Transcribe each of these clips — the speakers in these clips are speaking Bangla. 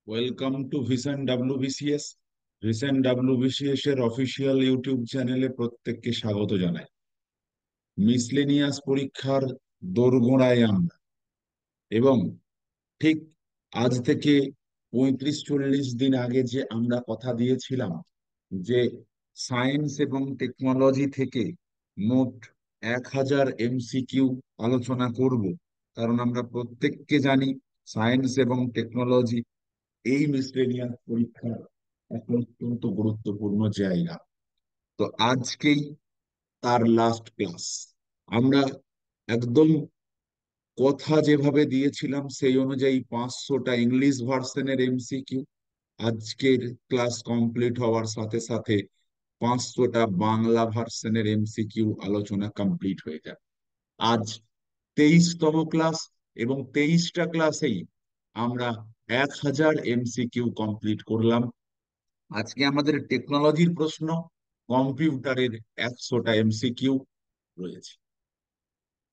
Welcome to vision WBCS. Vision WBCS এর অফিসিয়াল ইউটিউব চ্যানেলে প্রত্যেককে স্বাগত জানাই। মিসলেনিয়াস পরীক্ষার দোরগোড়ায় আমরা, এবং ঠিক আজ থেকে 35-40 দিন আগে যে আমরা কথা দিয়েছিলাম যে সায়েন্স এবং টেকনোলজি থেকে মোট 1000 এমসিকিউ আলোচনা করব। কারণ আমরা প্রত্যেককে জানি সায়েন্স এবং টেকনোলজি এই মিসলেনিয়াস পরীক্ষার একটা অত্যন্ত গুরুত্বপূর্ণ জায়গা। তো আজকেই তার লাস্ট ক্লাস। আমরা একদম কথা যেভাবে দিয়েছিলাম সেই অনুযায়ী 500টা ইংলিশ ভার্সনের এমসিকিউ, আজকের ক্লাস কমপ্লিট হওয়ার সাথে সাথে 500টা বাংলা ভার্সনের এমসিকিউ আলোচনা কমপ্লিট হয়ে যাবে। আজ 23তম ক্লাস, এবং 23টা ক্লাসেই আমরা 1000 এমসিকিউ কমপ্লিট করলাম। আজকে আমাদের টেকনোলজির প্রশ্ন, কম্পিউটারের 100টা এমসিকিউ রয়েছে।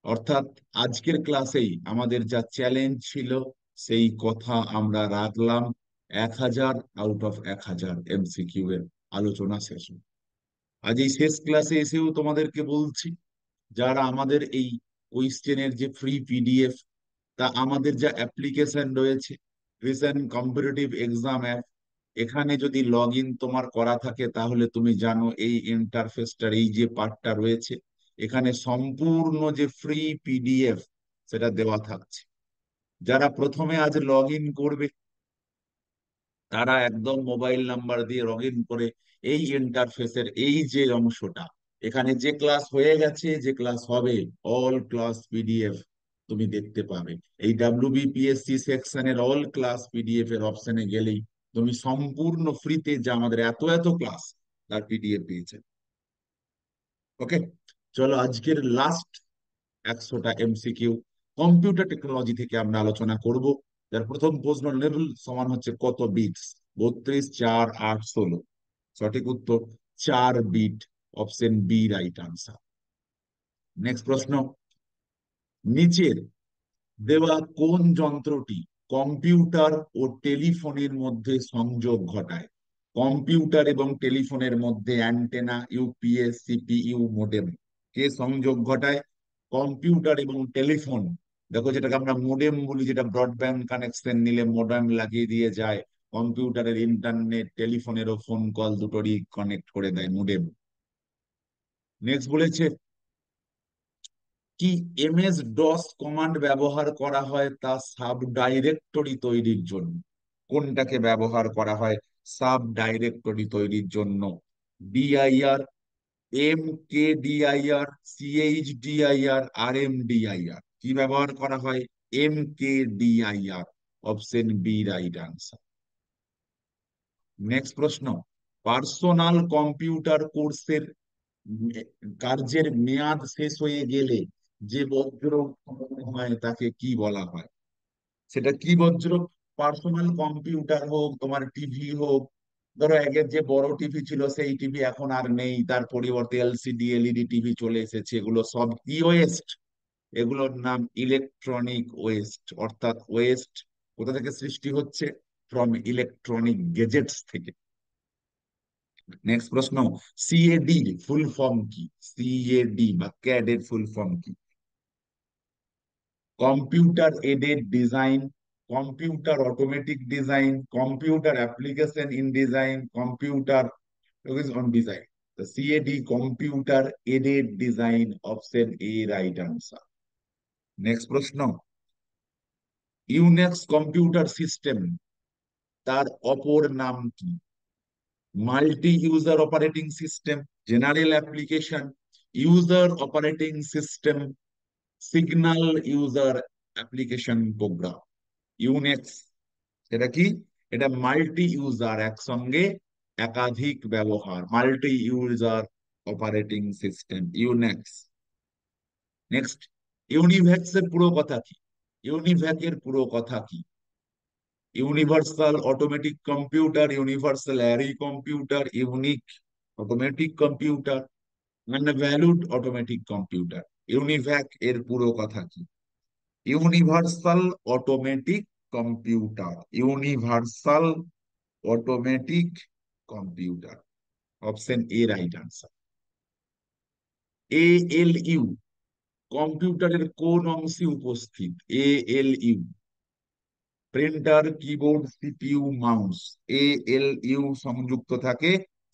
অর্থাৎ আজকের ক্লাসেই আমাদের যা চ্যালেঞ্জ ছিল সেই কথা আমরা রাখলাম। 1000 আউট অফ 1000 এমসিকিউ এর আলোচনা শেষ হলো। আজ এই শেষ ক্লাসে এসেও তোমাদেরকে বলছি, যারা আমাদের এই কোয়েশ্চেনের যে ফ্রি পিডিএফ, তা আমাদের যা অ্যাপ্লিকেশন রয়েছে ভিশন কম্পিটিটিভ এক্সাম অ্যাপ, এখানে যদি লগ ইন তোমার করা থাকে তাহলে তুমি জানো এই ইন্টারফেসটার এই যে পার্টটা রয়েছে, এখানে সম্পূর্ণ যে ফ্রি পিডিএফ সেটা দেওয়া থাকছে। যারা প্রথমে আজ লগ ইন করবে তারা একদম মোবাইল নাম্বার দিয়ে লগ ইন করে এই ইন্টারফেসের এই যে অংশটা, এখানে যে ক্লাস হয়ে গেছে যে ক্লাস হবে অল ক্লাস পিডিএফ তুমি দেখতে পাবে। এই ডাব্লিউবিপিএসসি সেকশনের অল ক্লাস পিডিএফ এর অপশনে গেলেই তুমি সম্পূর্ণ ফ্রিতে যা আমাদের এত এত ক্লাস তার পিডিএফ পেয়েছে। ওকে, চলো আজকের লাস্ট 100টা এমসিকিউ কম্পিউটার টেকনোলজি থেকে আমরা আলোচনা করব। যার প্রথম প্রশ্ন, লেভেল সমান হচ্ছে কত বিটস? 32, 4, 8, 16। সঠিক উত্তর 4 bit, option B right answer. Next প্রশ্ন, নিচের দেওয়া কোন যন্ত্রটি কম্পিউটার ও টেলিফোনের মধ্যে সংযোগ ঘটায়? কম্পিউটার এবং টেলিফোনের মধ্যে অ্যান্টেনা, ইউপিএস, সিপিইউ, মোডেম কে সংযোগ ঘটায়? কম্পিউটার এবং টেলিফোন। দেখো, যেটাকে আমরা মোডেম বলি, যেটা ব্রডব্যান্ড কানেকশন নিলে মোডেম লাগিয়ে দিয়ে যায়, কম্পিউটারের ইন্টারনেট, টেলিফোনেরও ফোন কল দুটোরই কানেক্ট করে দেয় মোডেম। নেক্সট বলেছে, কি এমএস ডস কমান্ড ব্যবহার করা হয় তা সাব ডাইরেক্টরি তৈরির জন্য? কোনটাকে ব্যবহার করা হয় সাব ডাইরেক্টরি তৈরির জন্য? DIR, M K DIR, CHDIR, R M DIR? কি ব্যবহার করা হয়? M K DIR, option B right answer. Next প্রশ্ন, পার্সোনাল কম্পিউটার কোর্সের কার্যের মেয়াদ শেষ হয়ে গেলে যে বজ্র উৎপন্ন হয় তাকে কি বলা হয়? সেটা কি বজ্র? পার্সোনাল কম্পিউটার হোক, তোমার টিভি হোক, ধরো আগের যে বড় টিভি ছিল সেই টিভি এখন আর নেই, তার পরিবর্তে এলসিডি এলইডি টিভি চলে এসেছে, এগুলো সব কি ওয়েস্ট? এগুলোর নাম ইলেকট্রনিক ওয়েস্ট। অর্থাৎ ওয়েস্ট কোথা থেকে সৃষ্টি হচ্ছে? ফ্রম ইলেকট্রনিক গেজেটস থেকে। নেক্সট প্রশ্ন, সিএডি ফুল ফর্ম কি? সিএডি বা ক্যাড এর ফুল ফর্ম কি? Computer aided design, computer automatic design, computer application in design, computer on design. তো CAD computer aided design, option A right answer. Next প্রশ্ন, ইউনেক্স কম্পিউটার সিস্টেম তার অপর নাম কি? Multi user operating system, general application, user operating system, signal user application program. Unix এটা কি? এটা মাল্টি ইউজার, একসঙ্গে একাধিক ব্যবহার, multi user operating system Unix. Next, UNIVAC এর পুরো কথা কি? ইউনিভ্যাক এর পুরো কথা কি? Universal automatic computer, universal array computer, unique automatic computer, মানে ভ্যালুড অটোমেটিক কম্পিউটার। ইউনিভ্যাক এর পুরো কথা কি? Universal automatic computer, universal automatic computer. Option A right answer. ALU কম্পিউটারের কোন অংশে উপস্থিত? ALU printer, keyboard, CPU, mouse. ALU সংযুক্ত থাকে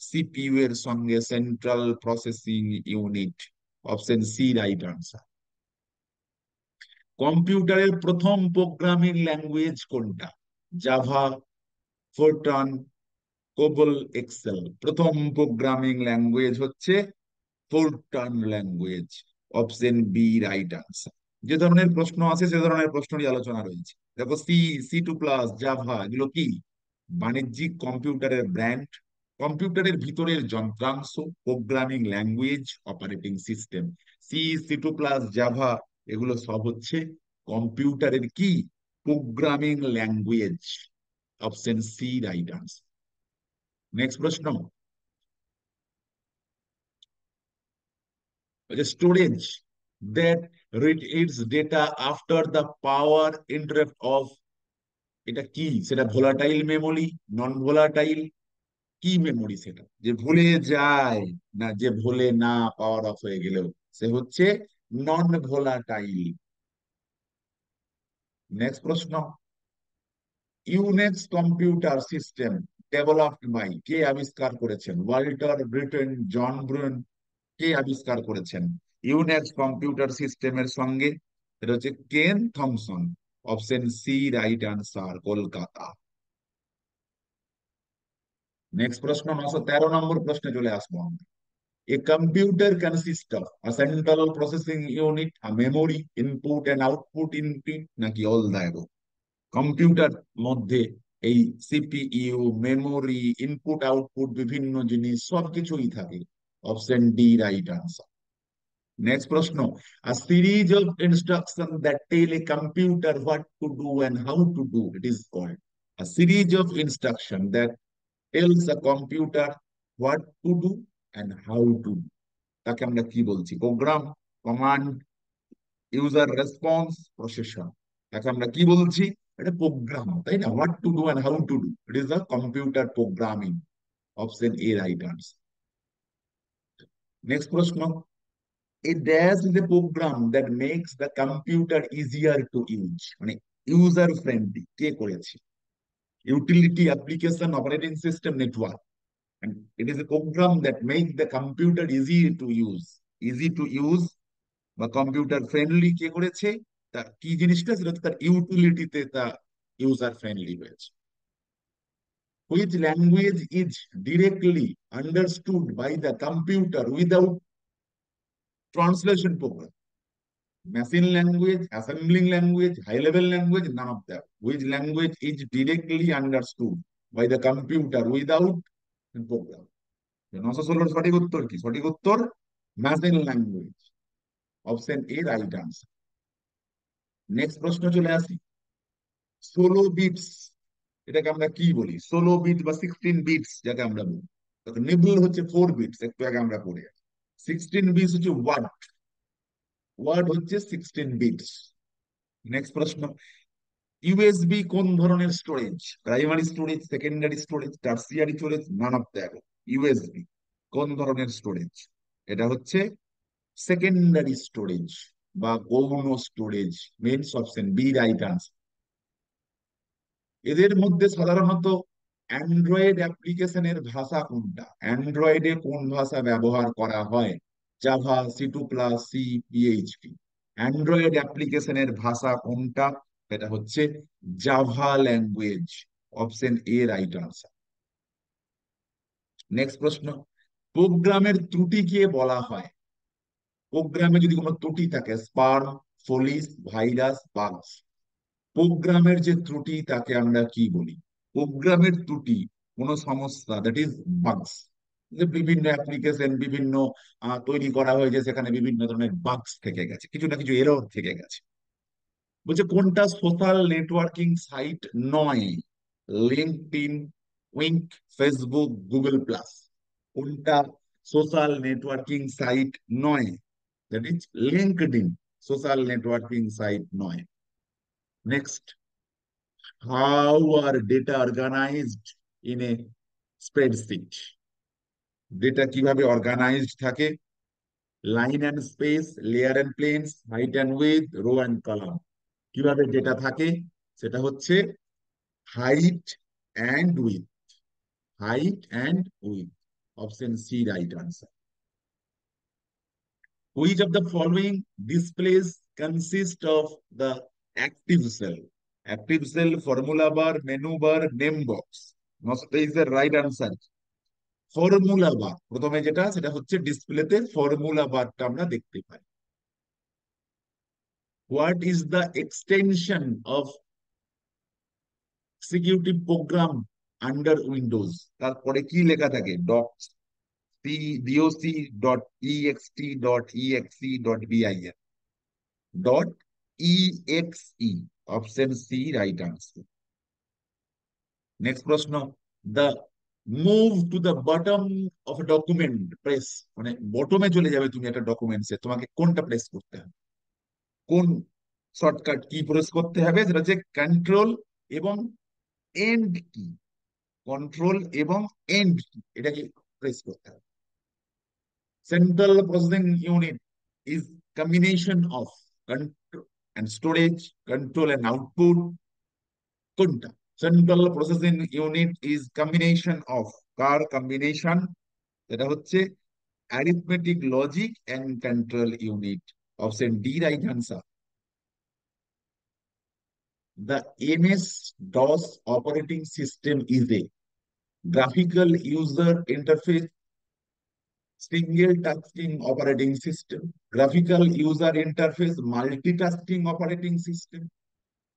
সিপিইউ এর সঙ্গে, central processing unit. Option C right answer. কম্পিউটারের প্রথম প্রোগ্রামিং ল্যাঙ্গুয়েজ কোনটা? Java, Fortran, COBOL, Excel. প্রথম প্রোগ্রামিং ল্যাঙ্গুয়েজ হচ্ছে Fortran language. Option B right answer. যে ধরনের প্রশ্ন আছে সে ধরনের প্রশ্নেরই আলোচনা রয়েছে। দেখো, C++, জাভা, এগুলো কি? বাণিজ্যিক কম্পিউটারের ব্র্যান্ড, কম্পিউটারের ভিতরের যন্ত্রাংশ, programming language, operating system. C++, Java, এগুলো সব হচ্ছে কম্পিউটারের কি? Programming language. Option C right answer. Next প্রশ্ন, storage that read its data after the power interrupt off, এটা কি? সেটা ভোলাটাইল মেমোরি, নন ভোলাটাইল? কি মেমোরি সেটা, যে ভুলে যায় না, যে ভুলে না পাওয়ার অফ হয়ে গেলেও? সে হচ্ছে নন ভোলাটাইল। নেক্সট প্রশ্ন, Unix computer system developed by, কে আবিষ্কার করেছেন? ওয়াল্টার ব্রিটেন, জন ব্রুন, কে আবিষ্কার করেছেন ইউনিক্স কম্পিউটার সিস্টেমের সঙ্গে? এটা হচ্ছে Ken Thompson. Option C right answer, Kolkata. Next প্রশ্ন, 913 নম্বর প্রশ্নে চলে আসবো আমরা। A computer consists of a central processing unit, a memory, input and output unit, নাকি all the above? কম্পিউটার মধ্যে এই সিপিইউ, মেমোরি, ইনপুট আউটপুট, বিভিন্ন জিনিস সবকিছুই থাকে। Option D right answer. Next প্রশ্ন, a series of instructions that tell a computer what to do and how to do it is called? A series of instruction that tells a computer what to do and how to do, তাকে আমরা কি বলছি? Program, command, user response, processor. তাকে আমরা কি বলছি? এটা প্রোগ্রাম, তাই না? What to do and how to do, it is the computer programming. Option A right answer. Next প্রশ্ন, a dash is a program that makes the computer easier to use, মানে ইউজার ফ্রেন্ডলি, কে করেছে? Utility, application, operating system, network. and it is a program that makes the computer easy to use, easy to use বা কম্পিউটার ফ্রেন্ডলি কে করেছে? তার কি জিনিসটা, সেটা হচ্ছে তার ইউটিলিটিতে তা ইউজার ফ্রেন্ডলি হয়েছে। Which language is directly understood by the computer without translation program? Machine language, assembling language, high level language, none of that? Which language is directly understood by the computer without program? 916 সঠিক উত্তর কি? সঠিক উত্তর machine language. Option A right answer. Next প্রশ্ন চলে আসি, 16 বিটস এটাকে আমরা কি বলি? 16 বিট বা 16 বিটস যাকে আমরা বলি। নিবল হচ্ছে 4 বিটস, একটু আগে আমরা পড়ে। 16 বিটস হচ্ছে ওয়ার্ড, ওয়ার্ড হচ্ছে 16 বিটস। নেক্সট প্রশ্ন, ইউএসবি কোন ধরনের storage? Primary storage, secondary storage, tertiary storage, none of that? USB কোন ধরনের স্টোরেজ? এটা হচ্ছে সেকেন্ডারি স্টোরেজ বা গৌণ storage. Means option B right answer. এদের মধ্যে সাধারণত অ্যান্ড্রয়েড অ্যাপ্লিকেশনের ভাষা কোনটা? অ্যান্ড্রয়েডে কোন ভাষা ব্যবহার করা হয়? Java, C++, C, PHP. Android অ্যাপ্লিকেশনের ভাষা কোনটা? এটা হচ্ছে Java language. Option A right answer. Next প্রশ্ন, প্রোগ্রামের ত্রুটিকে বলা হয়, প্রোগ্রামে যদি কোনো ত্রুটি থাকে, স্পার্ম, ফলিস, ভাইরাস, বাগস। প্রোগ্রামের যে ত্রুটি তাকে আমরা কি বলি? প্রোগ্রামের ত্রুটি, কোন সমস্যা, দ্যাট ইজ বাগস। যে বিভিন্ন অ্যাপ্লিকেশন বিভিন্ন তৈরি করা হয়েছে, সেখানে বিভিন্ন ধরনের বাগস থেকে গেছে, কিছু না কিছু এরর থেকে গেছে। বলছে কোনটা সোশ্যাল নেটওয়ার্কিং সাইট নয়? LinkedIn, Wink, Facebook, Google plus. কোনটা সোশ্যাল নেটওয়ার্কিং সাইট নয়? That is LinkedIn social networking site নয়। Next, how are data organized in a spreadsheet? Data কিভাবে অর্গানাইজড থাকে? Line and space, layer and planes, height and width, row and column. কিভাবে ডেটা থাকে? সেটা হচ্ছে height and width, height and width. Option C right answer. Which of the following displays consist of the active cell? Active cell, formula bar, menu bar, name box. Most is the right answer. Formula bar প্রথমে যেটা সেটা হচ্ছে ডিসপ্লেতে ফর্মুলা বারটা আমরা দেখতে পাই। What is the extension of executive program under Windows? তারপরে কি লেখা থাকে? doc.ext.exe.bin .exe. Option C right answer. Next প্রশ্ন, the move to the bottom of document press, মানে বটমে চলে যাবে তুমি একটা ডকুমেন্টসে, তোমাকে কোনটা প্রেস করতে হবে? কোন শর্টকাট কি প্রেস করতে হবে? যেটা হচ্ছে কন্ট্রোল এবং এন্ড কি। কন্ট্রোল এবং এন্ড কি, এটাকে প্রেস করতে হবে। Central processing unit is combination of control and storage, control and output, কোনটা? Central processing unit is combination of, কার কম্বিনেশন? এটা হচ্ছে arithmetic logic and control unit. Option D right answer. The MS-DOS operating system is a graphical user interface single tasking operating system, graphical user interface multitasking operating system,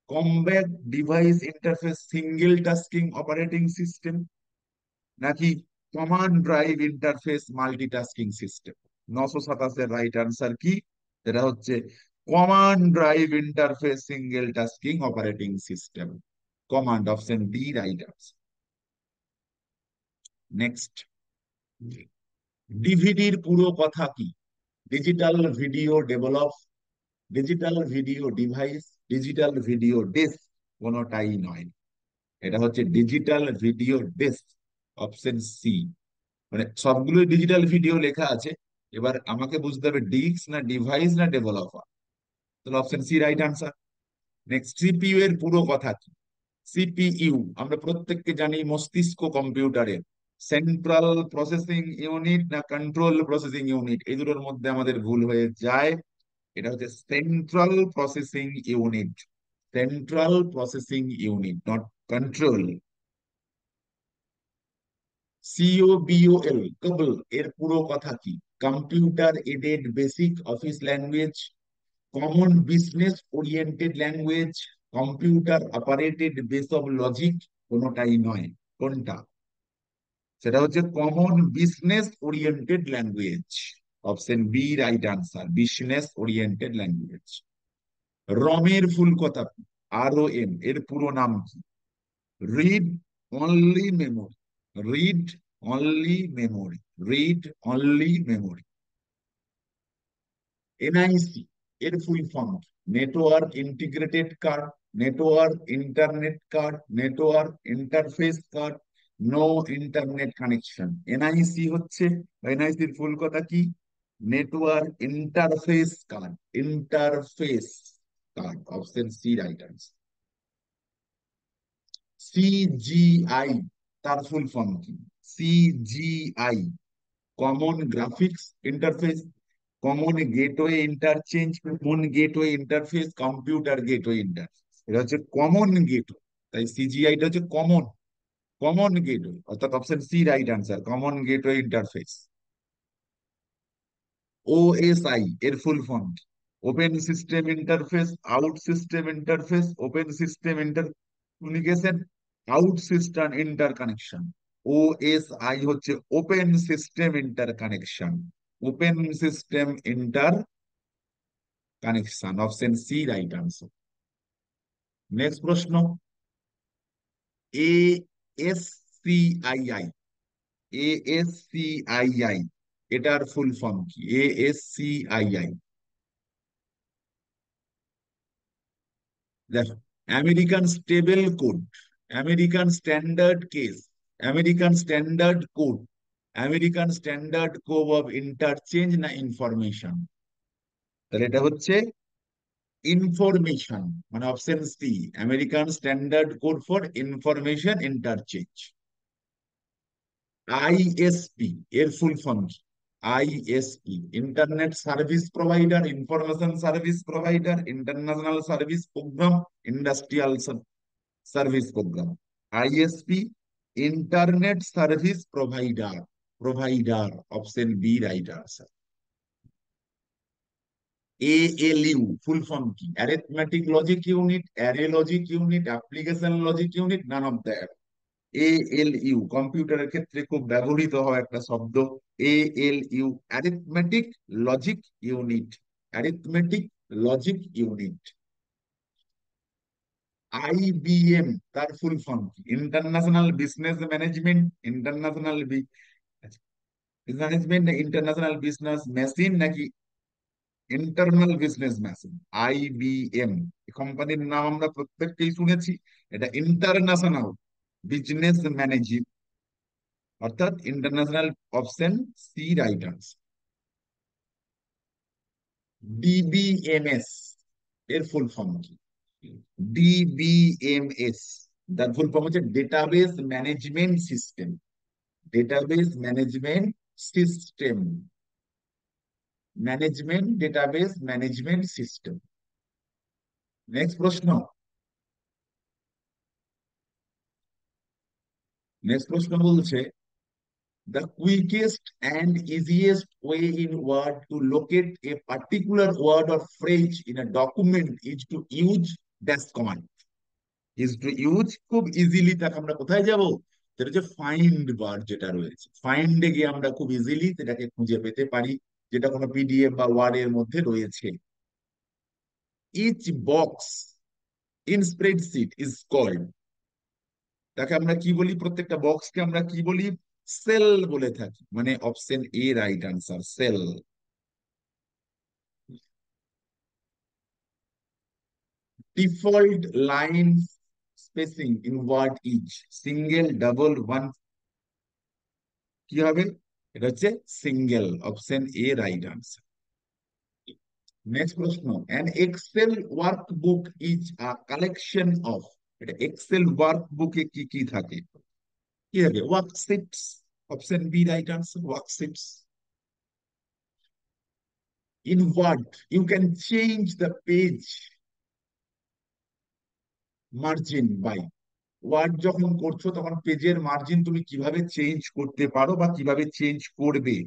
combat device interface single tasking operating system, নাকি command drive interface multitasking system? 927 right answer কি? এটা হচ্ছে command drive interface single tasking operating system. Command, option D right answer. Next, ডিভিডির পুরো কথা কি? Digital video develop, digital video device, digital video disc, কোনোটাই নয়। এটা হচ্ছে digital video disc. Option C. মানে সবগুলোই ডিজিটাল ভিডিও লেখা আছে, এবার আমাকে বুঝতে হবে ডিস্ক না ডিভাইস না ডেভেলপার। তাহলে option C right answer. Next, CPU এর পুরো কথা কি? সিপিইউ আমরা প্রত্যেককে জানি মস্তিষ্ক কম্পিউটারের, সেন্ট্রাল প্রসেসিং ইউনিট না কন্ট্রোল প্রসেসিং ইউনিট, এই দুটোর মধ্যে আমাদের ভুল হয়ে যায়। এটা হচ্ছে central processing unit, central processing unit, not control. COBOL COBOL এর পুরো কথা কি? Computer aided basic office language, common business oriented language, computer operated base of logic, কোনোটাই নয়। কোনটা? সেটা হচ্ছে common business oriented language. Option B right answer, business oriented language. রমের ফুল কথা কি? ROM এর পুরো নাম কি? Read only memory, read only memory, read only memory. NIC এর full form, network integrated card, network internet card, network interface card, no internet connection. NIC হচ্ছে, এনআইসির ফুল কথা কি? Network interface card, interface card. Option C right answer. CGI তার ফুল ফর্ম কি? CGI, common graphics interface, common gateway interchange, common gateway interface, computer gateway interface. এটা হচ্ছে কমন গেটওয়ে, তাই সিজিআইটা হচ্ছে কমন, কমন গেটওয়ে, অর্থাৎ option C right answer, common gateway interface. OSI এর full form, open system interface, out system interface, open system intercommunication, out system interconnection. OSI হচ্ছে open system interconnection, open system interconnection. Option C right answer. Next প্রশ্ন, এএসসিআইআই, এএসসিআইআই এটার ফুল ফর্ম কি? এএসসিআইআই দেখো, American stable code, American standard case, American standard code, American standard code of interchange না ইনফরমেশন? তাহলে এটা হচ্ছে ইনফরমেশন, মানে option C, American standard code for information interchange. ISP এর ফুল ফর্ম কি? ISP, internet service provider, information service provider, international service program, industrial service program. ISP, internet service provider, provider, option B right answer. ALU full form কি? Arithmetic logic unit, array logic unit, application logic unit, none of that. ALU কম্পিউটারের ক্ষেত্রে খুব ব্যবহৃত হয় একটা শব্দ। ALU, arithmetic logic unit, arithmetic logic unit. IBM তার ফুল ফর্ম কি? International business management, international management, international business machine, নাকি ইন্টারনাল বিজনেস মেশিন? আইবিএম কোম্পানির নাম আমরা প্রত্যেককেই শুনেছি, এটা ইন্টারন্যাশনাল বিজনেস ম্যানেজমেন্ট, অর্থাৎ international, option C right answer. DBMS এর ফুল ফর্ম কি? ডিবিএমএস, তার ফুল ফর্ম হচ্ছে database management system, database management system, management, database management system. Next প্রশ্ন, নেক্সট প্রশ্ন বলছে, the quickest and easiest way in Word to locate a particular word or phrase in a document is to use dash command. Is to use, খুব ইজিলি তাকে আমরা কোথায় যাব? সেটা হচ্ছে ফাইন্ড বার যেটা রয়েছে, ফাইন্ডে গিয়ে আমরা খুব ইজিলি সেটাকে খুঁজে পেতে পারি, যেটা কোনো পিডিএফ বা ওয়ার্ড এর মধ্যে রয়েছে। Each box in spreadsheet is called, তাকে আমরা কি বলি? প্রত্যেকটা বক্সকে আমরা কি বলি? সেল বলে থাকি, মানে option A right answer, cell. Default line spacing in Word is single, double, one, কি হবে? এটা হচ্ছে single, option A right answer. Next প্রশ্ন, an Excel workbook is a collection of, এটা এক্সেল ওয়ার্কবুকে কি কি থাকে? কি থাকে? Worksheets, option B right answer, worksheets. In what you can change the page margin by, Word যখন করছো তখন পেজের মার্জিন তুমি কিভাবে চেঞ্জ করতে পারো বা কিভাবে চেঞ্জ করবে?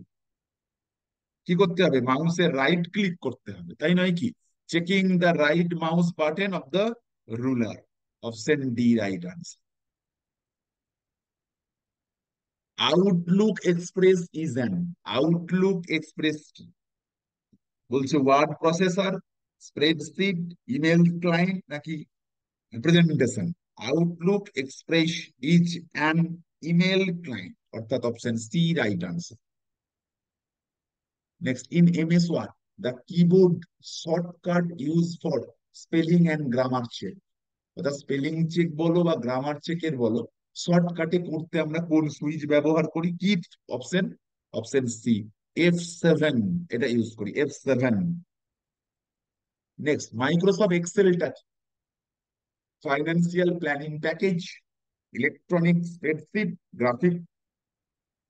কি করতে হবে? মাউসের রাইট ক্লিক করতে হবে, তাই নয় কি? Checking the right mouse button of the ruler, option D right answer. Outlook Express is an, Outlook Express বলছে word processor, spreadsheet, email client, নাকি presentation? Outlook Express is an email client, অর্থাৎ option C right answer. Next, in MS Word the keyboard shortcut use for spelling and grammar check, অর্থাৎ স্পেলিং চেক বলো বা গ্রামার চেকের বলো, শর্টকাটে করতে আমরা কোন সুইচ ব্যবহার করি? কি অপশন? অপশন সি, F7, এটা ইউজ করি, F7। নেক্সট, মাইক্রোসফট এক্সেলটা financial planning package, electronic spreadsheet, graphic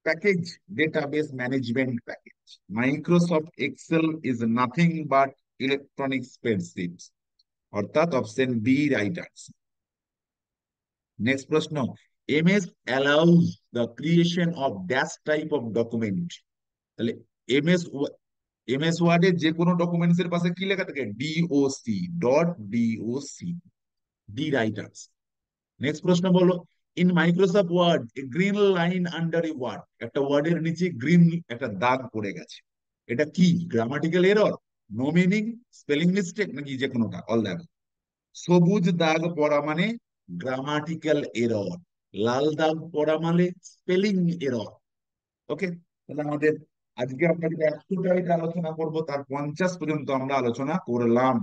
package, database management package? Microsoft Excel is nothing but electronic spreadsheet, অর্থাৎ option B right answer. Next প্রশ্ন, MS allows the creation of dash type of document, তাহলে এমএস, এমএস ওয়ার্ডে যে কোনো ডকুমেন্টস এর পাশে কি লেখা থাকে? DOC, dot DOC, D right answer. Next প্রশ্ন বলো, in Microsoft Word a green line under a word, একটা ওয়ার্ডের নিচে গ্রিন একটা দাগ পড়ে গেছে, এটা কি? Grammatical error, no meaning, spelling mistake, নাকি যে কোনোটা, অল দ্যাট? সবুজ দাগ পড়া মানে গ্রামাটিক্যাল এরর, লাল দাগ পড়া মানে স্পেলিং এরর। ওকে, তাহলে আমাদের আজকে আমরা যেটা 100টা এটা আলোচনা করব, তার 50 পর্যন্ত আমরা আলোচনা করলাম।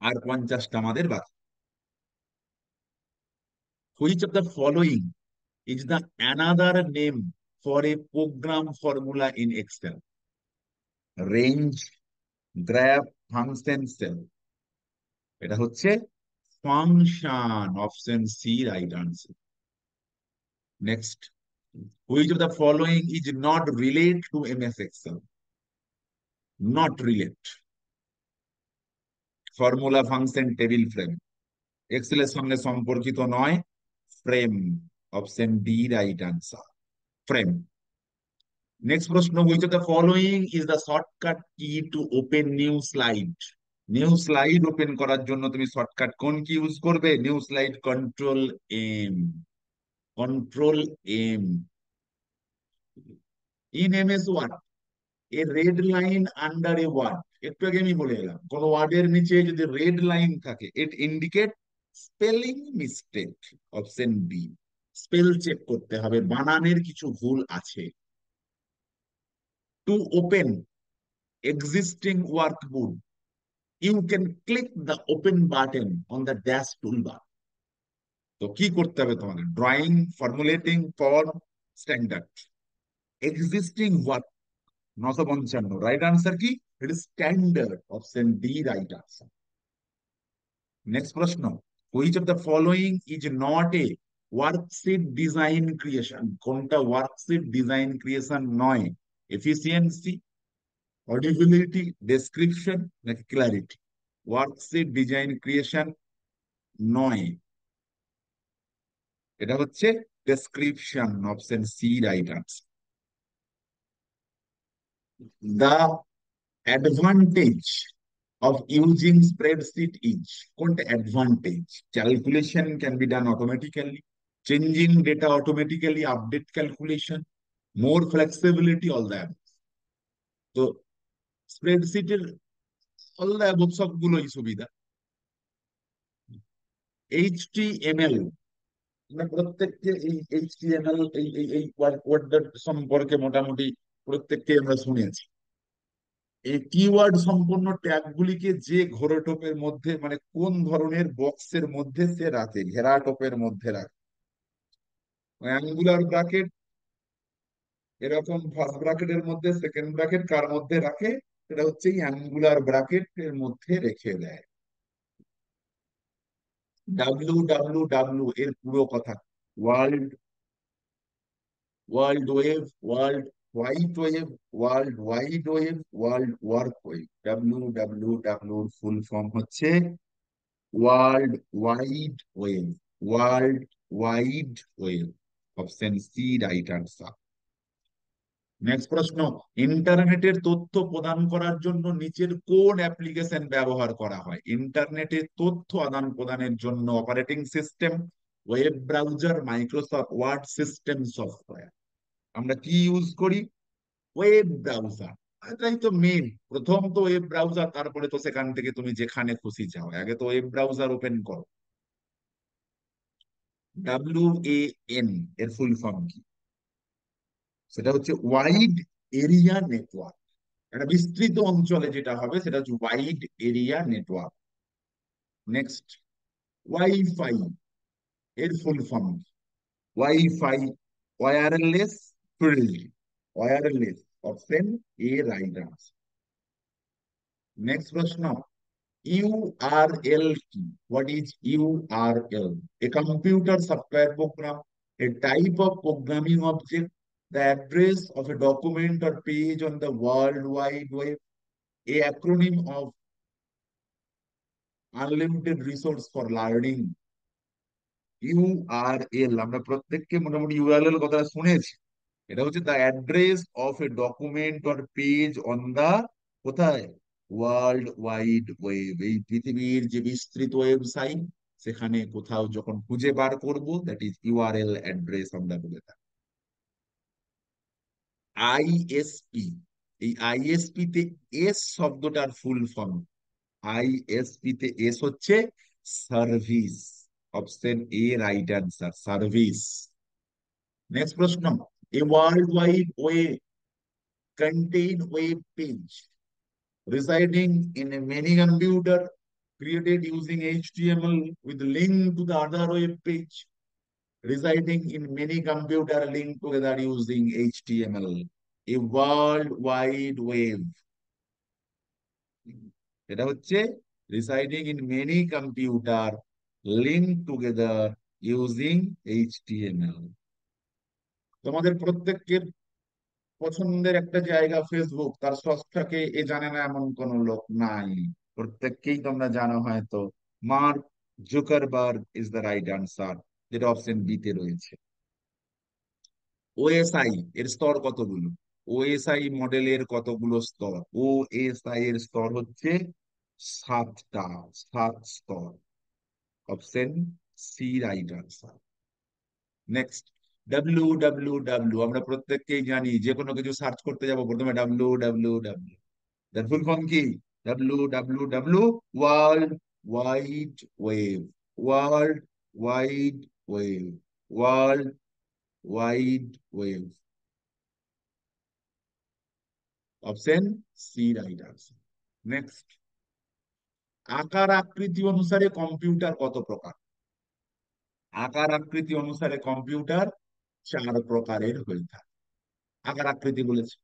আর 50টা আমাদের বাকি। Which of the following is the another name for a program formula in Excel? Range, graph, function, cell. এটা হচ্ছে function, option C right answer. Next, which of the following is not relate to MS Excel? Not relate, formula, function, table, frame. এক্সেলের সঙ্গে সম্পর্কিত নয়, frame, option D right answer, frame. Next প্রশ্ন, which of the following is the shortcut key to open new slide? New slide open করার জন্য তুমি শর্টকাট কোন কি ইউজ করবে? New slide, control M, control M. In MS Word, a red line under a word, একটু আগে আমি বলে এলাম কোন ওয়ার্ডের নিচে যদি রেড লাইন থাকে it indicate spelling mistake, option B. Spell check করতে হবে, বানানের কিছু ভুল আছে। To open existing workbook you can click the open button on the dash toolbar. তো কি করতে হবে তোমাকে? Drawing, formulating, form, standard. Existing work 955, right answer কি? It is standard, option D right answer. Next প্রশ্ন, which of the following is not a worksheet design creation? কোনটা ওয়ার্কশিট ডিজাইন ক্রিয়েশন নয়? এফিসিয়েন্সি, অডিবিলিটি, ডেসক্রিপশন, নাকি ক্লারিটি? ওয়ার্কশিট ডিজাইন ক্রিয়েশন নয়, এটা হচ্ছে description, option C right answer. The advantage of using spreadsheet is, কোনটা advantage? Calculation can be done automatically, changing data automatically, update calculation, more flexibility, all the above. তো স্প্রেডশিটের অল দ্য অ্যাবভ সবগুলোই সুবিধা। এইচটিএমএল, আমরা প্রত্যেককে এই এইচটিএমএল এই এই এই ওয়ার্ডটার সম্পর্কে মোটামুটি প্রত্যেককে আমরা শুনেছি। এই কিওয়ার্ড সম্পন্ন ট্যাগ গুলিকে যে ঘোরটোপের মধ্যে, মানে কোন ধরনের বক্সের মধ্যে সে রাখে, ঘেরাটোপের মধ্যে রাখে? অ্যাঙ্গুলার ব্র্যাকেট, এরকম ফার্স্ট ব্র্যাকেটের মধ্যে, সেকেন্ড ব্র্যাকেট কার মধ্যে রাখে? সেটা হচ্ছে অ্যাঙ্গুলার ব্র্যাকেট এর মধ্যে রেখে দেয়। ডাব্লিউ ডাব্লিউ ডাব্লিউ এর পুরো কথা, world, world web, world white web, world wide web, world work web. W W W full form হচ্ছে world wide web, world wide web, option C right answer. Next প্রশ্ন, ইন্টারনেটের তথ্য প্রদান করার জন্য নিচের কোন অ্যাপ্লিকেশন ব্যবহার করা হয়? ইন্টারনেটের তথ্য আদান প্রদানের জন্য operating system, web browser, Microsoft Word, system software. আমরা কি ইউজ করি? Web browser. এটাই তো মেন, প্রথম তো ওয়েব ব্রাউজার, তারপরে তো সেখান থেকে তুমি যেখানে খুশি যাও, আগে তো ওয়েব ব্রাউজার ওপেন করো। WAN এর ফুল ফর্ম কি? সেটা হচ্ছে ওয়াইড এরিয়া নেটওয়ার্ক। একটা বিস্তৃত অঞ্চলে যেটা হবে সেটা হচ্ছে wide area network. Next, wifi এর ফুল ফর্ম কি? Wifi, wireless field, wireless, option A right answer. Next প্রশ্ন, URL কি? What is URL? A computer software program, a type of programming object, the address of a document or page on the World Wide Web, a acronym of unlimited resource for learning। URL আমরা প্রত্যেককে মোটামুটি ইউআরএল কথাটা শুনেছি। এটা হচ্ছে the address of a document or page on the, কোথায়? ওয়ার্ল্ড ওয়াইড ওয়েব, এই পৃথিবীর যে বিস্তৃত ওয়েবসাইট, সেখানে কোথাও যখন খুঁজে বার করব, দ্যাট ইজ ইউআরএল অ্যাড্রেস আমরা বলে থাকি। আইএসপি, এই আইএসপি তে এস শব্দটার ফুল ফর্ম, আইএসপি তে এস হচ্ছে service, option A right answer, service. Next প্রশ্ন, a world wide web contain web page residing in a many computer, created using HTML with link to the other web page, residing in many computer linked together using HTML. A world wide web. এটা হচ্ছে residing in many computer linked together using HTML. তোমাদের প্রত্যেকের পছন্দের একটা জায়গা ফেসবুক, তার স্রষ্টাকে এ জানে না এমন কোন লোক নাই। প্রত্যেককেই তোমরা জানো হয়তো। Mark Zuckerberg is the right answer, যেটা অপশন বি তে রয়েছে। ওএসআই এর স্তর কতগুলো? ওএসআই মডেলের কতগুলো স্তর? ওএসআই এর স্তর হচ্ছে 7টা, 7 স্তর। Option C right answer. Next, W আমরা প্রত্যেককেই জানি, যে কোনো কিছু সার্চ করতে যাব প্রথমে ডাব্লিউ। তার ফুল ফর্ম কি? W, world wide web. World wide web. World wide web. Option C right answer. Next, আকার আকৃতি অনুসারে কম্পিউটার কত প্রকার? আকার আকৃতি অনুসারে কম্পিউটার 4 প্রকারের হয়ে থাকে। আকার আকৃতি বলেছে।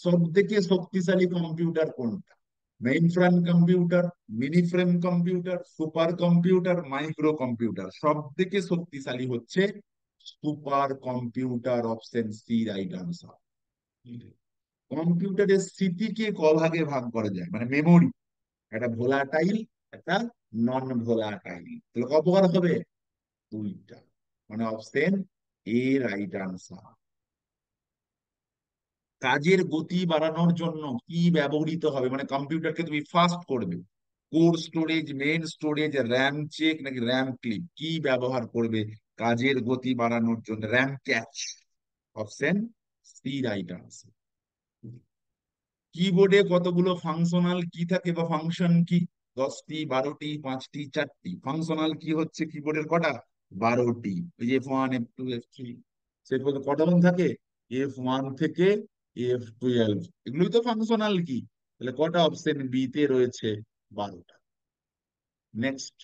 সব থেকে শক্তিশালী কম্পিউটার কোনটা? Mainframe computer, mini frame computer, super computer, micro computer? সব থেকে শক্তিশালী হচ্ছে super computer. Option C right answer. কম্পিউটারের স্মৃতিকে ভাগে ভাগ করা যায়, মানে মেমোরি, একটা ভোলাটাইল, একটা নন ভোলাটাইল। তাহলে কত প্রকার হবে? 2টা, মানে অপশন এ রাইট আনসার। কাজের গতি বাড়ানোর জন্য কি ব্যবহৃত হবে, মানে কম্পিউটারকে তুমি ফাস্ট করবে? Core storage, main storage, RAM check নাকি র্যাম ক্লিপ? কি ব্যবহার করবে কাজের গতি বাড়ানোর জন্য? RAM cache. Option C right answer. কিবোর্ডে কতগুলো ফাংশনাল কি থাকে বা ফাংশন কি? 10টি, 12টি, 5টি, 4টি? ফাংশনাল কি হচ্ছে কিবোর্ডের কটা? 12টি। ওই যে F1, F2, F3, সেগুলো কটা মান থাকে? F1 থেকে F12, এগুলোই তো ফাংশনাল কি। তাহলে কটা? অপশন বি তে রয়েছে 12টা। নেক্সট,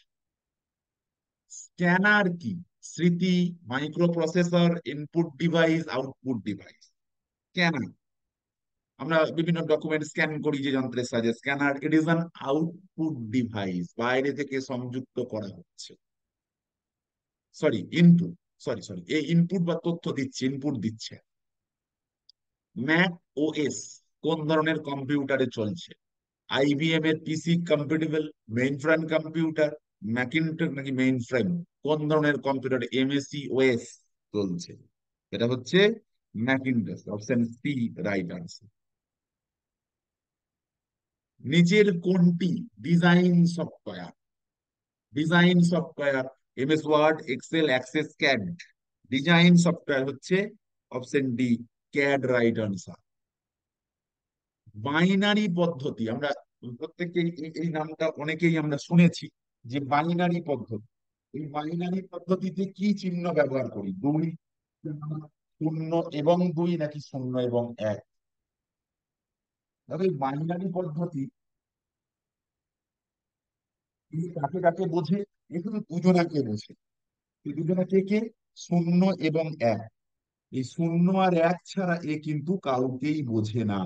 স্ক্যানার কি? স্মৃতি, micro processor, input device, output device? Scanner, আমরা বিভিন্ন ডকুমেন্ট স্ক্যান করি যে যন্ত্রের সাহায্যে, scanner it is an output device, বাইরে থেকে সংযুক্ত করা হচ্ছে। Sorry, input. সরি, এই ইনপুট বা তথ্য দিচ্ছে, ইনপুট দিচ্ছে। ম্যাক ওএস কোন ধরনের কম্পিউটারে চলছে? আইবিএম এর PC compatible, mainframe computer, Macintosh নাকি মেইন ফ্রেম? কোন ধরনের কম্পিউটার এমএসি ওএস চলছে? এটা হচ্ছে Macintosh. Option C right answer. নিচের কোনটি design software? Design software MS Word, Excel, Access, CAD? Design software হচ্ছে option D, CAD right answer. Binary পদ্ধতি, আমরা প্রত্যেকে এই নামটা অনেকেই আমরা শুনেছি, যে বাইনারি পদ্ধতি। এই বাইনারি পদ্ধতিতে কি চিহ্ন ব্যবহার করি? 2, 0 এবং 2 নাকি 0 এবং 1? দেখো, এই বাইনারি পদ্ধতি কাকে কাকে বোঝে? এ শুধু দুজনাকে বোঝে। এই দুজনা কে কে? 0 এবং 1। এই 0 আর 1 ছাড়া এ কিন্তু কাউকেই বোঝে না।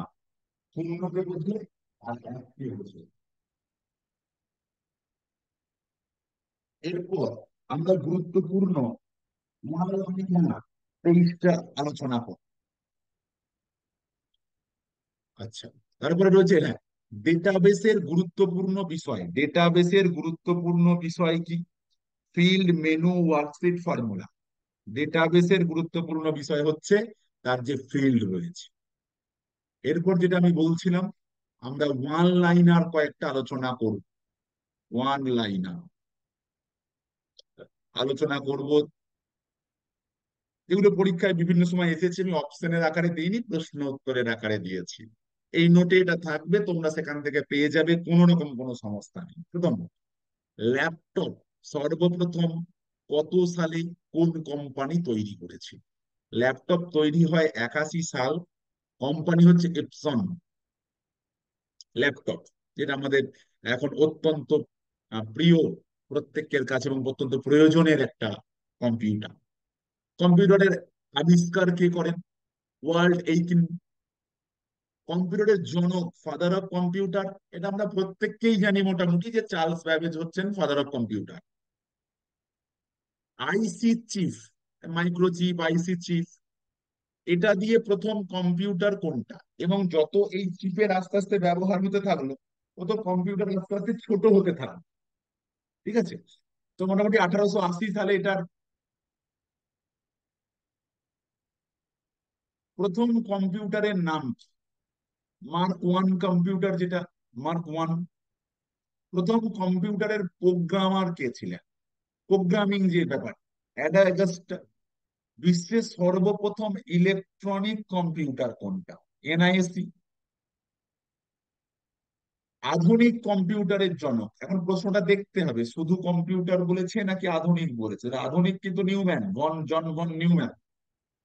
0কে বোঝে আর 1কে বোঝে। এরপর আমরা গুরুত্বপূর্ণ 23টা আলোচনা করব। আচ্ছা, তারপরে রয়েছে, হ্যাঁ, ডেটাবেসের গুরুত্বপূর্ণ বিষয়। ডেটাবেসের গুরুত্বপূর্ণ বিষয় কি? Field, menu, worksheet, formula? ডেটাবেসের গুরুত্বপূর্ণ বিষয় হচ্ছে তার যে ফিল্ড রয়েছে। এরপর যেটা আমি বলছিলাম, আমরা ওয়ান লাইনার কয়েকটা আলোচনা করব। ওয়ান লাইনার আলোচনা করব, যেগুলো পরীক্ষায় বিভিন্ন সময় এসেছে। আমি অপশনের আকারে দিইনি, প্রশ্ন উত্তরের আকারে দিয়েছি। এই নোটে এটা থাকবে, তোমরা সেখান থেকে পেয়ে যাবে, কোনো রকম কোনো সমস্যা নেই। প্রথম, ল্যাপটপ সর্বপ্রথম কত সালে কোন কোম্পানি তৈরি করেছে? ল্যাপটপ তৈরি হয় 81 সাল। কোম্পানি হচ্ছে এপসন। ল্যাপটপ, যেটা আমাদের এখন অত্যন্ত প্রিয় প্রত্যেকের কাছে এবং অত্যন্ত প্রয়োজনের একটা কম্পিউটার। কম্পিউটারের আবিষ্কার কে করেন? ওয়ার্ল্ড 18। কম্পিউটারের জনক, ফাদার অফ কম্পিউটার, এটা আমরা প্রত্যেককেই জানি মোটামুটি, যে চার্লস ব্যাবেজ হচ্ছেন father of computer. IC chief, microchip, IC chief, এটা দিয়ে প্রথম কম্পিউটার কোনটা? এবং যত এই চিপের আস্তে আস্তে ব্যবহার হতে থাকলো, তত কম্পিউটার আস্তে আস্তে ছোট হতে থাকলো। ঠিক আছে? তো মোটামুটি 1880 সালে এটার প্রথম কম্পিউটারের নাম কি? মার্ক ওয়ান কম্পিউটার, যেটা মার্ক ওয়ান। প্রথম কম্পিউটারের প্রোগ্রামার কে ছিলেন? প্রোগ্রামিং যে ব্যাপার, অ্যাডা অ্যাগাস্টা। বিশ্বের সর্বপ্রথম ইলেকট্রনিক কম্পিউটার কোনটা? এনআইএসি। আধুনিক কম্পিউটারের জনক, এখন প্রশ্নটা দেখতে হবে শুধু কম্পিউটার বলেছে নাকি আধুনিক বলেছে। আধুনিক কিন্তু নিউম্যান, জন ভন নিউম্যান।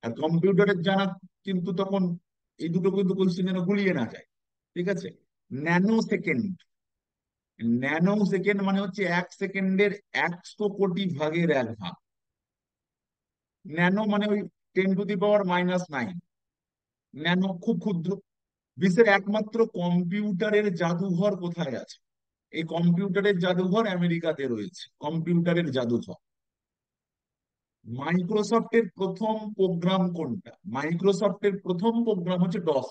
আর কম্পিউটারের জানা কিন্তু তখন এই দুটো কিন্তু কোশ্চেন যেন গুলিয়ে না যায়। ঠিক আছে? Nano second. ন্যানো সেকেন্ড মানে হচ্ছে 1 সেকেন্ডের 100 কোটি ভাগের 1 ভাগ। ন্যানো মানে ওই 10⁻⁻৯। ন্যানো খুব ক্ষুদ্র। বিশ্বের একমাত্র কম্পিউটারের জাদুঘর কোথায় আছে? এই কম্পিউটারের জাদুঘর আমেরিকাতে রয়েছে, কম্পিউটারের জাদুঘর। মাইক্রোসফটের প্রথম প্রোগ্রাম কোনটা? মাইক্রোসফটের প্রথম প্রোগ্রাম হচ্ছে ডস।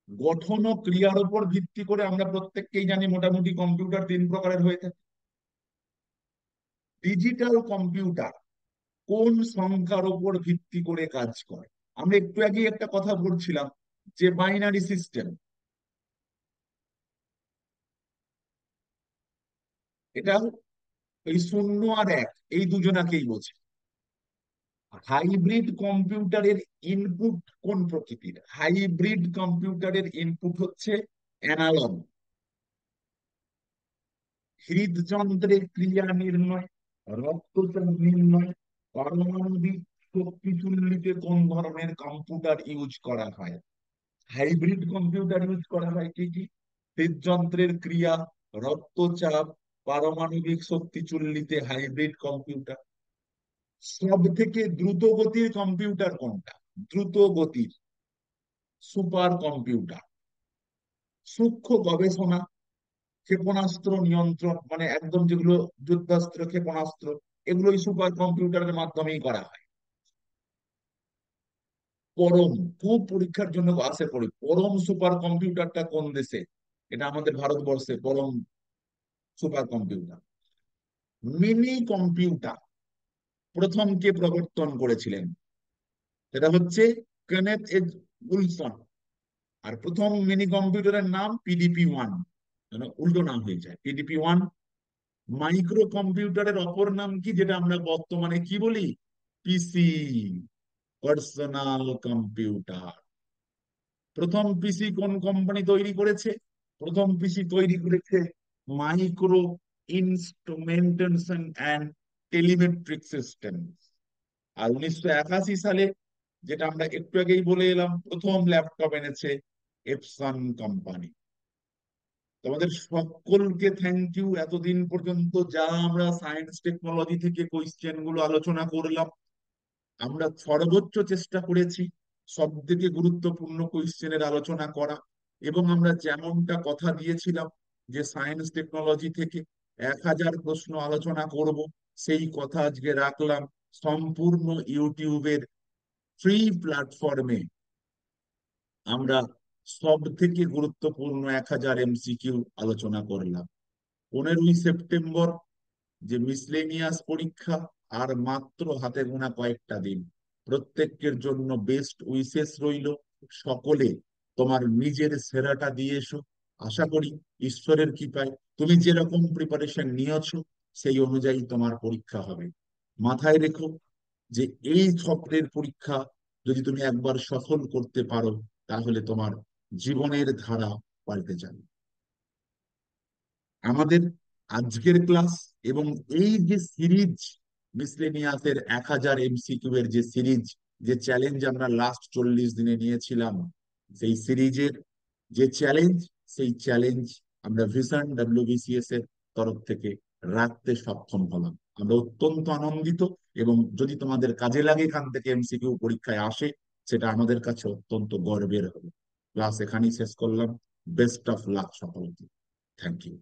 গঠন ও ক্রিয়ার উপর ভিত্তি করে আমরা প্রত্যেককেই জানি মোটামুটি কম্পিউটার 3 প্রকারের হয়ে থাকে। ডিজিটাল কম্পিউটার কোন সংখ্যার উপর ভিত্তি করে কাজ করে? আমরা একটু আগে একটা কথা বলছিলাম যে বাইনারি সিস্টেম, এটা এই 0 আর 1, এই দুজনাকেই বোঝে। হাইব্রিড কম্পিউটারের ইনপুট কোন প্রকৃতির? হাইব্রিড কম্পিউটারের ইনপুট হচ্ছে অ্যানালগ। হৃদযন্ত্রের ক্রিয়া নির্ণয়, রক্তচাপ নির্ণয়, পারমাণবিক শক্তি চুল্লিতে কোন ধরনের কম্পিউটার ইউজ করা হয়? হাইব্রিড কম্পিউটার ইউজ করা হয় কি কি? হৃদযন্ত্রের ক্রিয়া, রক্তচাপ, পারমাণবিক শক্তি চুল্লিতে হাইব্রিড কম্পিউটার। সব থেকে দ্রুত গতির কম্পিউটার কোনটা? দ্রুত গতির সুপার কম্পিউটার। সূক্ষ্ম গবেষণা, ক্ষেপণাস্ত্র নিয়ন্ত্রণ, মানে একদম যেগুলো যুদ্ধাস্ত্র, ক্ষেপণাস্ত্র, এগুলোই সুপার কম্পিউটারের মাধ্যমেই করা হয়। পরম, খুব পরীক্ষার জন্য আসে পড়ি, পরম সুপার কম্পিউটারটা কোন দেশে? এটা আমাদের ভারতবর্ষে পরম সুপার কম্পিউটার। মিনি কম্পিউটার প্রথম কে প্রবর্তন করেছিলেন? সেটা হচ্ছে কেনেথ এজ উইলসন। আর প্রথম মিনি কম্পিউটারের নাম PDP-1, উল্টো নাম হয়ে যায় PDP-1। মাইক্রো কম্পিউটারের অপর নাম কি, যেটা আমরা বর্তমানে কি বলি? পিসি, পার্সোনাল কম্পিউটার। প্রথম পিসি কোন কোম্পানি তৈরি করেছে? প্রথম পিসি তৈরি করেছে micro instrumentation and telemetric system. আর 1981 সালে, যেটা আমরা একটু আগেই বলে এলাম, প্রথম ল্যাপটপ এনেছে এপসন কোম্পানি। তোমাদের সকলকে থ্যাংক ইউ, এতদিন পর্যন্ত যা আমরা সায়েন্স টেকনোলজি থেকে কোয়েশ্চেন গুলো আলোচনা করলাম, আমরা সর্বোচ্চ চেষ্টা করেছি সব থেকে গুরুত্বপূর্ণ কোয়েশ্চেনের আলোচনা করা। এবং আমরা যেমনটা কথা দিয়েছিলাম যে সায়েন্স টেকনোলজি থেকে 1000 প্রশ্ন আলোচনা করব, সেই কথা আজকে রাখলাম। সম্পূর্ণ ইউটিউবের ফ্রি প্ল্যাটফর্মে আমরা সব থেকে গুরুত্বপূর্ণ 1000 MCQ আলোচনা করলাম। 15ই সেপ্টেম্বর যে মিসলেনিয়াস পরীক্ষা, আর মাত্র হাতে গোনা কয়েকটা দিন। প্রত্যেকের জন্য বেস্ট উইসেস রইল। সকলে তোমার নিজের সেরাটা দিয়ে এসো। আশা করি ঈশ্বরের কৃপায় তুমি যেরকম প্রিপারেশন নিয়েছো সেই অনুযায়ী তোমার পরীক্ষা হবে। মাথায় রেখো যে এই স্বপ্নের পরীক্ষা যদি তুমি একবার সফল করতে পারো, তাহলে তোমার জীবনের ধারা পাল্টে যাবে। আমাদের আজকের ক্লাস এবং এই যে সিরিজ, মিসলেনিয়াসের 1000 MCQ এর যে সিরিজ, যে চ্যালেঞ্জ আমরা লাস্ট 40 দিনে নিয়েছিলাম, সেই সিরিজের যে চ্যালেঞ্জ, সেই চ্যালেঞ্জ আমরা ভিশন ডাব্লিউবিসিএস এর তরফ থেকে রাখতে সক্ষম হলাম। আমরা অত্যন্ত আনন্দিত, এবং যদি তোমাদের কাজে লাগে এখান থেকে এমসিকিউ পরীক্ষায় আসে, সেটা আমাদের কাছে অত্যন্ত গর্বের হবে। ক্লাস এখানেই শেষ করলাম। বেস্ট অফ লাক সকলকে। Thank you.